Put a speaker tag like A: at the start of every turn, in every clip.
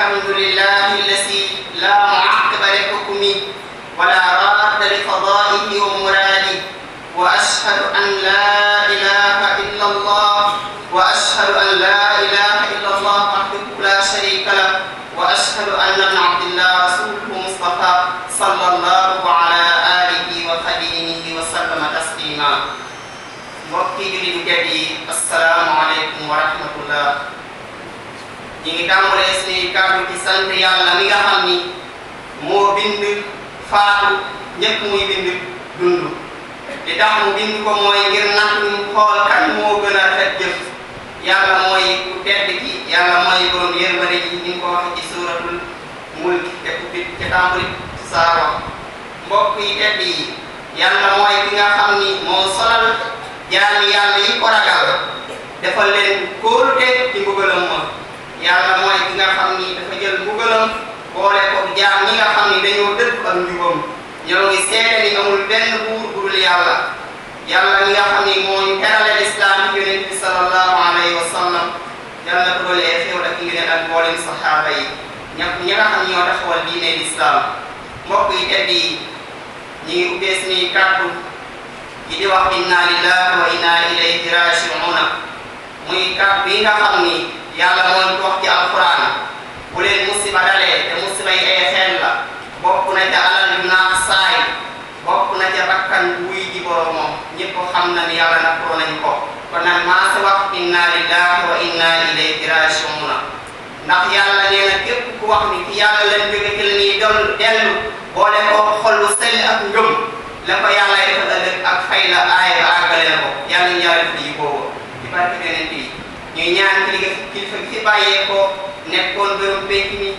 A: الحمد لله الذي لا معقب لحكمه ولا راد لقضائه ومراده وأشهد أن لا إله إلا الله وأشهد أن لا إله إلا الله وحده لا شريك له وأشهد أن من عبد الله رسوله مصطفى صلى الله على آله وخديمه وسلم تسليما mbokki jullit yu tedd yi assalaamu aleykum wa rahmatullah ñi ngi tàmbalee suñuy kàddu ci sant yàlla mi nga xam ni moo bind faatu ñëpp muy bind dund li tax mu bind ko mooy ngir natt ñu xool kan moo gën a rafet jëf yàlla mooy ku tedd ki yàlla mooy borom yërmande ji ni nga ko wax ci suuratul mulk te ubbi te tàmbali saa wax mbokk yi tedd yi yàlla mooy ki nga xam ni moo solal jaami yàlla yi ko ragal defal leen kóolute ci mbugalam ma yàlla mooy ki nga xam ni dafa jël mbugalam boole ko jaam ñi nga xam ni dañoo dëpp ak njubam ñoo ngi seede ni amul benn buur bu dul yàlla yàlla ñi nga xam ni moo ñu terale lislaam ci yonent bi sallallahu alayhi wa sallam yàlla na ko doolee xew ak ngeen ak mboolem saxaaba yi ñi nga xam ñoo taxawal diine lislaam mbokk yi tedd yi ñi ngi ubbee suñuy kàddu ki di wax inna lillahi wa inna ilayhi raji'una muy kàddu yi nga xam ni yàlla moo ñu wax ci alquran bu leen musiba dalee te musiba yi ay xel la bokk na ca alal yu naax saay bokk na ca bakkan wuy ji boromam ñëpp xam na ni yàlla nattoo nañu ko kon nag maa si wax inna lillahi wa inna ilayhi raji'una ndax yàlla nee na képp ku wax ni ci yàlla lañ jóge ci la ñuy dellu boole ko xol lu sell ak ngëm la ko yàlla defal ëllëg ak fay la aay ba àggale na ko yàlla ñu yàlla def yi boobu ci barke beneen bi ñuy ñaan kilifa gi fi bàyyee ko nekkoon bërëm pénc mi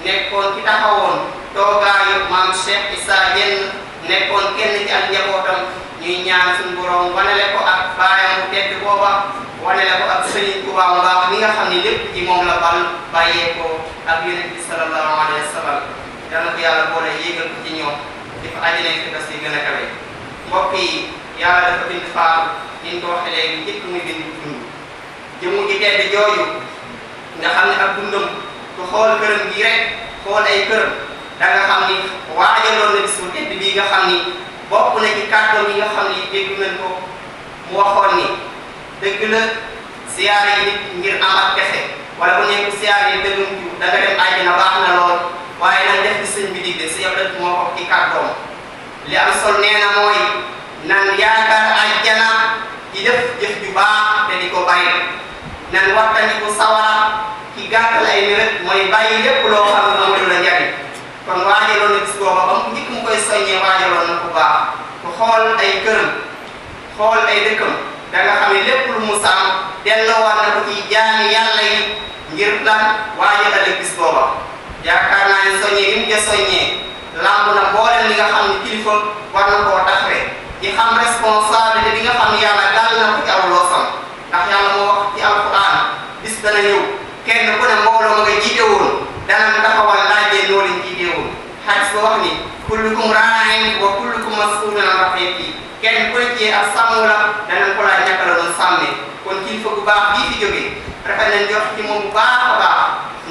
A: nekkoon ki taxawoon toogaayu maam Cheikh Issa Diène nekkoon kenn ci ak njabootam ñuy ñaan suñu borom wanale ko ak baayam bu tedd booba wanale ko ak Sëriñ Tuubaa mu baax mi nga xam ne lépp ci moom la bàyyee ko ak Yonent bi sallallahu alayhi wa sallam yal na ko yàlla boole yéegal ko ci ñoom di fa àjjana fi das yi gën a kawe mbokk yi yàlla dafa bind faatu ni ñu ko waxee léegi njëkk muy bind dund jëmu ji tedd jooju nga xam ne ak dundam ku xool këram gi rek xool ay këram da nga xam ni waajaloon na bis bu tedd bii nga xam ni bokk na ci kàddoom yi nga xam ni dégg nañ ko mu waxoon ni dëgg la siyaare yi nit ngir am ak pexe wala bu nekk siyaare yi dëggum ju da nga dem àjjana baax na lool waaye nag def di sëñ bi digle si yow dëgg moo ko ci kàddoom li am sol nee na mooy nan yaakaar àjjana ci def jëf ju baax te di ko bàyyi nan waxtaandiku sawara ci gàttal ay mébét mooy bàyyi lépp loo xam ne amul la njariñ kon waajaloon na gis booba ba njëkk mu koy soññee waajaloon na ku baax ku xool ay këram xool ay dëkkam da nga xam ne lépp lu mu sàmm delloowaat na ko ci jaami yàlla yi ngir lan waajalale gis booba yaakaar naa ne soññee li mu ja soññee lamb na mboolem li nga xam ne kilifa war na koo taxawee ci xam responsabilité bi nga xam ne yàlla dal na ko ci aw loosam ndax yàlla moo wax ci alquran bis dana ñëw kenn ku ne mbooloo ma nga jiite woon danañ taxawal laajee noo leen jiite woon xadis ba wax ni kullukum raa'in wa kullukum mas'uulun an ra'iyyatihi kenn ku ne ci ak sàmm la danañ ko laaj naka la doon sàmmee kon kilifa bu baax bii fi jógee rafet nañ jox ci moom bu baax a baax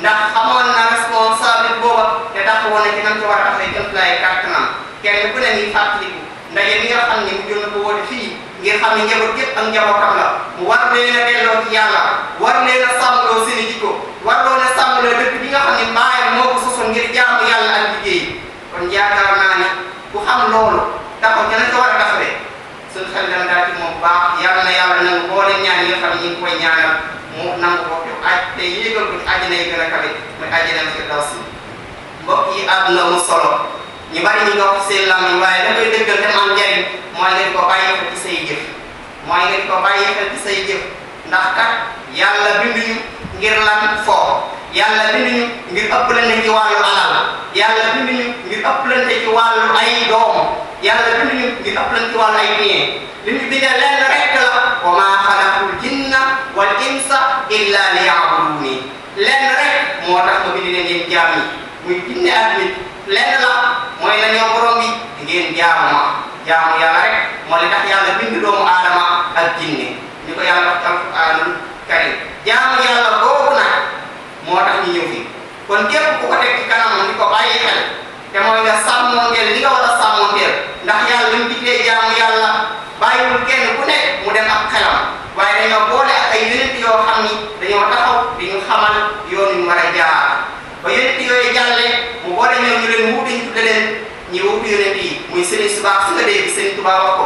A: ndax xamoon na responsabilité booba te taxawoon na ci nam ci war a taxawee jëm lay kàttanam kenn ku ne ngi fàttaliku ndaje mi nga xam ne mu jël na ko woote fii ngir xam ne njaboot yëpp ak njabootam la mu war leen a delloo ci yàlla war leen a sàmmloo seen i jikko war leen a sàmmloo dëkk bi nga xam ne mbaayam moo ko sosoon ngir jaamu yàlla ak liggéey kon yaakaar naa ni ku xam loolu taxaw ca nañ ko war a taxawee suñu xel dana daal ci moom bu baax yàlla na yàlla nangu boole ñaan yi nga xam ne ñu ngi koy ñaanal mu nangu ko te yéegal ko ci àjjana yi gën a kawe muy àjjana firdawsi mbokk yi àdduna mu solo ñu bari ñu nga wax seen làmmiñ waaye da koy dëggal te am njariñ mooy nga di ko bàyyi xel ci say jëf mooy nga di ko bàyyi xel ci say jëf ndax kat yàlla binduñu ngir lan foo yàlla binduñu ngir ëppalante ci wàllu alal yàlla binduñu ngir ëppalante ci wàllu ay doom yàlla binduñu ngir ëppalante ci wàllu ay bien li ñu bindee lenn rek la wa maa xalaqul jinna wal insa illa liya'buduni lenn rek moo tax ma bind leen yéen jaam yi muy jinne ak nit lenn la mooy la ñoo borom bi ngeen jaamu ma jaamu yàlla rek moo li tax yàlla bind doomu aadama ak jinne ñu ko yàlla wax ci alquranul karim jaamu yàlla boobu nag moo tax ñu ñëw fi kon Tuubaa wax ko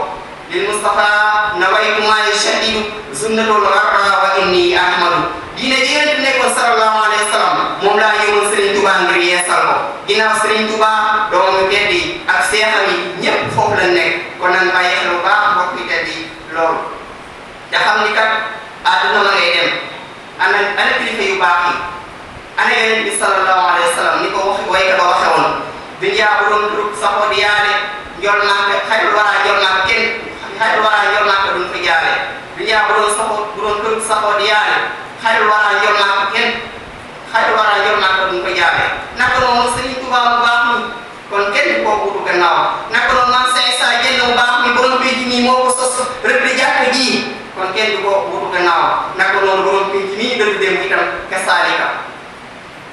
A: lil Mustafa nawaytu maa yushaddidu sunnatul gharra wa inni ahmadu diine ji yonent bi nekkoon sallallahu alayhi wa sallam moom laa ñëwoon Serigne Touba ngir yeesal ko ginnaaw Serigne Touba doomu tedd yi ak seexam yi ñëpp foofu lañ nekk kon nañ bàyyi xel bu baax mbokk yi tedd yi loolu te xam ni kat àdduna ma ngay dem ana kilifa yu baax yi ana yonent bi sallallahu alayhi wa sallam ni ko wax waykat ba waxe woon dunya bu doon turub saxoo di yaale njol naa ko xayrul waraa njol naa ko kenn xayrul waraa njol naa ko duñ fa jaale dunya bu doon turub saxoo di yaale xayrul waraa njol naa ko kenn xayrul waraa njol naa ko duñ fa jaale naka noonu Serigne Touba mu baax mi kon kenn du ko wutu gannaaw naka noonu man say saa jenn mu baax mi borom pénc mi moo ko sos rëdd jàkk ji kon kenn du ko wutu gannaaw naka noonu borom pénc mi dëgg dem itam kasaalika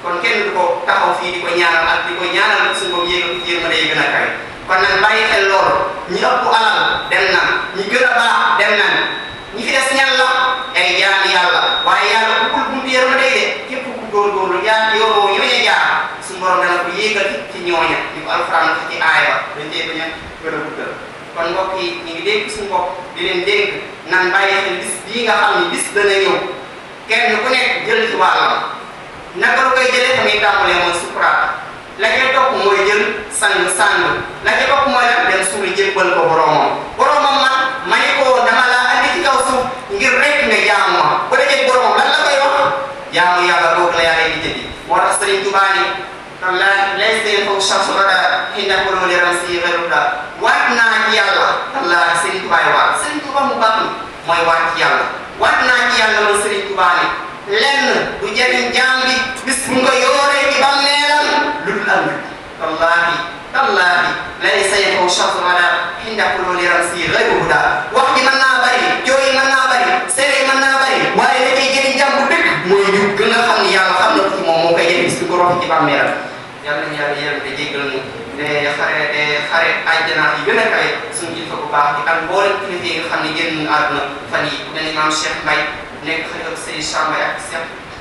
A: kon kenn du ko taxaw fii di ko ñaanal ak di ko ñaanal suñu bopp yéegal ci yërmande yi gën a kawe kon nag bàyyi xel loolu ñi ëpp alal dem na ñi gën a baax dem na ñi fi des ñan la ay jaami yàlla waaye yàlla ku kul buntu yërmande de képp ku góorgóorlu jaar yoonoo ñooña jaar suñu borom dana ko yéegal ci ñooña ñu ko alxuraan wax ci aaya ba dañ cee bañ a gën a guddal kon mbokk yi ñu ngi dégg suñu bopp di leen dégg nan bàyyi xel bis bii nga xam ni bis dana ñëw kenn ku nekk jël ci wàllam naka la koy jëlee tamit tàmbalee mooy sukuraat la ca topp mooy jël sang la ca topp mooy nag dem suuli jébbal ko boromam man ma ne ko dama laa andi ci kaw suuf ngir rek nga jaamu ma bu dee boromam lan la koy wax jaamu yàlla boobu la yàlla di jëndi moo tax Serigne Touba ni wallaahi laysa yanfa'u shakhsu bada hinda hululi ramsi ghayruda waat naa ci yàlla wallaahi Serigne Touba waat Serigne Touba mu baax mi mooy waat ci yàlla waat naa ci yàlla man Serigne Touba ni lenn du jëriñ jaam bi bis bu nga yooree ci bàmmeelam lu dul am tallaahi laysa yanfa'u shakhsu bada hinda hululi ramsi ghayruda wax ji mën naa bari jooy mën naa bari sere mën naa bari waaye la koy jëriñ jaam bu dëkk mooy ñu gën a xam ni yàlla xam na ko ci moom moo koy jëriñ bis bu ko rox ci bàmmeelam yàlla nañu yàlla yërëm te jéggal ñu ne xare àjjana yi gën a kawe suñu kilifa bu baax di ak mboolem kilifa yi nga xam ne génn àdduna fan yi ku mel ni maam Cheikh Mbaye nekk xalifa Serigne Cheikh Mbaye ak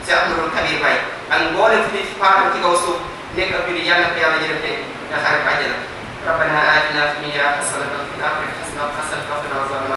A: Cheikh Ahmadou Kabir Mbaye ak mboolem fi faatu ci kaw suuf nekk ak julli yàlla na ko yàlla jërëm te nga xare àjjana rabbana atina fi dunya hasanatan wa fil akhirati hasanatan wa qina adhaban nar